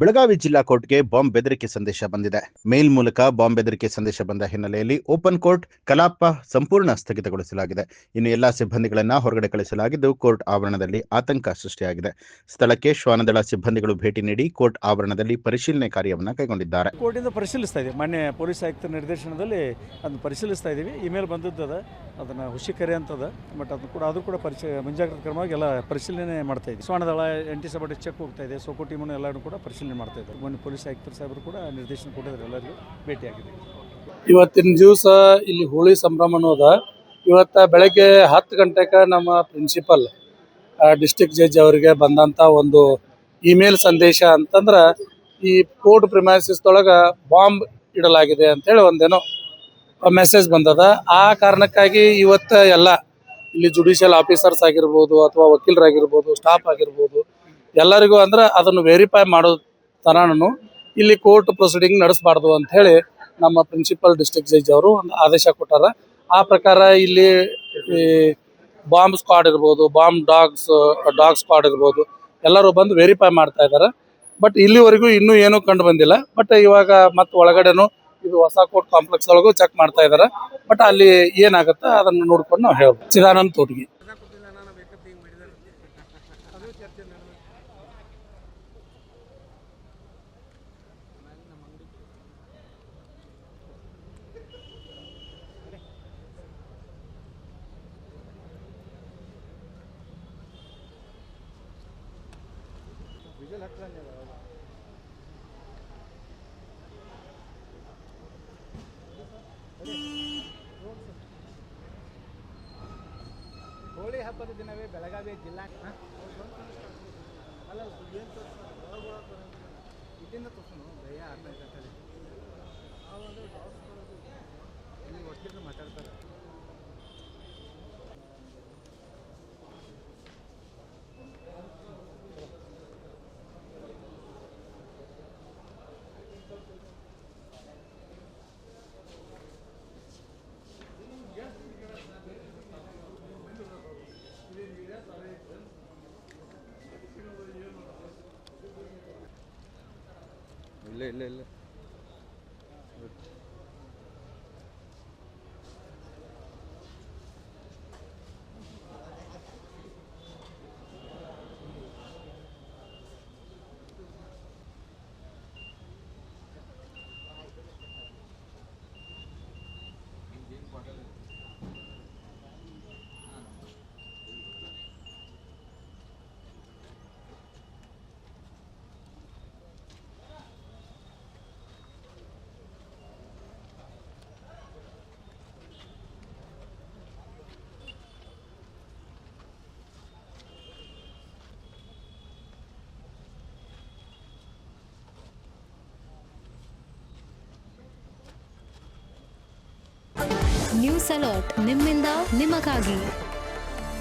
ಬೆಳಗಾವಿ ಜಿಲ್ಲಾ ಕೋರ್ಟ್ಗೆ ಬಾಂಬ್ ಬೆದರಿಕೆ ಸಂದೇಶ ಬಂದಿದೆ. ಮೇಲ್ ಮೂಲಕ ಬಾಂಬ್ ಬೆದರಿಕೆ ಸಂದೇಶ ಬಂದ ಹಿನ್ನೆಲೆಯಲ್ಲಿ ಓಪನ್ ಕೋರ್ಟ್ ಕಲಾಪ ಸಂಪೂರ್ಣ ಸ್ಥಗಿತಗೊಳಿಸಲಾಗಿದೆ. ಇನ್ನು ಎಲ್ಲಾ ಸಿಬ್ಬಂದಿಗಳನ್ನ ಹೊರಗಡೆ ಕಳಿಸಲಾಗಿದ್ದು ಕೋರ್ಟ್ ಆವರಣದಲ್ಲಿ ಆತಂಕ ಸೃಷ್ಟಿಯಾಗಿದೆ. ಸ್ಥಳಕ್ಕೆ ಶ್ವಾನದಳ ಸಿಬ್ಬಂದಿಗಳು ಭೇಟಿ ನೀಡಿ ಕೋರ್ಟ್ ಆವರಣದಲ್ಲಿ ಪರಿಶೀಲನೆ ಕಾರ್ಯವನ್ನು ಕೈಗೊಂಡಿದ್ದಾರೆ. ಕೋರ್ಟಿಂದ ಪರಿಶೀಲಿಸ್ತಾ ಇದ್ದೀವಿ. ಮಾನ್ಯ ಪೊಲೀಸ್ ಆಯುಕ್ತರ ನಿರ್ದೇಶನದಲ್ಲಿ ಅದನ್ನು ಪರಿಶೀಲಿಸ್ತಾ ಇದ್ದೀವಿ. ಇಮೇಲ್ ಬಂದಿದ್ದದ, ಅದನ್ನು ಹುಷಿಕರೆ ಅಂತದ, ಬಟ್ ಅದು ಕೂಡ ಮುಂಜಾಗ್ರತಾ ಕ್ರಮವಾಗಿ ಎಲ್ಲ ಪರಿಶೀಲನೆ ಮಾಡ್ತಾ ಇದ್ದೀವಿ. ಶ್ವಾನದಳ ಆಂಟಿಸೆಪ್ಟಿಕ್ ಚೆಕ್ ಹೋಗ್ತಾ ಇದೆ. ಸೋಕೋ ಟೀಮನ್ನು ಎಲ್ಲರೂ ಕೂಡ ಪರಿಶೀಲನೆ ಮಾಡ್ತಾ ಇದ್ದಾರೆ. ಮೊನ್ನೆ ಪೊಲೀಸ್ ಆಯುಕ್ತರ ಸಾಹೇಬರು ಕೂಡ ನಿರ್ದೇಶನ ಕೊಟ್ಟಿದ್ದಾರೆ, ಎಲ್ಲರಿಗೂ ಭೇಟಿಯಾಗಿದೆ. ಇವತ್ತಿನ ದಿವಸ ಇಲ್ಲಿ ಹೋಳಿ ಸಂಭ್ರಮ ಅನ್ನೋದ. ಇವತ್ತು ಬೆಳಗ್ಗೆ 10 ಗಂಟೆಗೆ ನಮ್ಮ ಪ್ರಿನ್ಸಿಪಲ್ ಡಿಸ್ಟ್ರಿಕ್ಟ್ ಜಡ್ಜ್ ಅವರಿಗೆ ಬಂದಂಥ ಒಂದು ಇಮೇಲ್ ಸಂದೇಶ ಅಂತಂದ್ರೆ ಈ ಕೋರ್ಟ್ ಪ್ರಿಮೈಸಸ್ದೊಳಗೆ ಬಾಂಬ್ ಇಡಲಾಗಿದೆ ಅಂತೇಳಿ ಒಂದೇನೋ ಮೆಸೇಜ್ ಬಂದದ. ಆ ಕಾರಣಕ್ಕಾಗಿ ಇವತ್ತು ಎಲ್ಲ ಇಲ್ಲಿ ಜುಡಿಷಿಯಲ್ ಆಫೀಸರ್ಸ್ ಆಗಿರ್ಬೋದು ಅಥವಾ ವಕೀಲರಾಗಿರ್ಬೋದು, ಸ್ಟಾಫ್ ಆಗಿರ್ಬೋದು, ಎಲ್ಲರಿಗೂ ಅಂದ್ರೆ ಅದನ್ನು ವೆರಿಫೈ ಮಾಡೋ ತನೂ ಇಲ್ಲಿ ಕೋರ್ಟ್ ಪ್ರೊಸೀಡಿಂಗ್ ನಡೆಸಬಾರ್ದು ಅಂಥೇಳಿ ನಮ್ಮ ಪ್ರಿನ್ಸಿಪಲ್ ಡಿಸ್ಟ್ರಿಕ್ಟ್ ಜಡ್ಜ್ ಅವರು ಒಂದು ಆದೇಶ ಕೊಟ್ಟಾರ. ಆ ಪ್ರಕಾರ ಇಲ್ಲಿ ಬಾಂಬ್ ಸ್ಕ್ವಾಡ್ ಇರ್ಬೋದು, ಡಾಗ್ ಸ್ಕ್ವಾಡ್ ಇರ್ಬೋದು, ಎಲ್ಲರೂ ಬಂದು ವೆರಿಫೈ ಮಾಡ್ತಾ ಇದ್ದಾರೆ. ಬಟ್ ಇಲ್ಲಿವರೆಗೂ ಇನ್ನೂ ಏನೂ ಕಂಡು ಬಂದಿಲ್ಲ. ಬಟ್ ಇವಾಗ ಮತ್ತೆ ಒಳಗಡೆನೂ ಇದು ಹೊಸ ಕೋರ್ಟ್ ಕಾಂಪ್ಲೆಕ್ಸ್ ಒಳಗೂ ಚೆಕ್ ಮಾಡ್ತಾ ಇದ್ದಾರೆ. ಬಟ್ ಅಲ್ಲಿ ಏನಾಗುತ್ತೆ ಅದನ್ನು ನೋಡ್ಕೊಂಡು ನಾವು ಹೇಳ್ಬೋದು. ಚಿದಾನಂದ ತೋಟಗಿ. ಹೋಳಿ ಹಬ್ಬದ ದಿನವೇ ಬೆಳಗಾವಿ ಜಿಲ್ಲಾ ಇದರಿಂದ ತೋರಿಸೋನು ಭಯ ಆಗ್ತದೆ. ಇಲ್ಲಿ ವಕೀಲರು ಮಾತಾಡ್ತಾರೆ. ಇಲ್ಲ ನ್ಯೂಸ್ ಅಲರ್ಟ್, ನಿಮ್ಮಿಂದ ನಿಮಗಾಗಿ.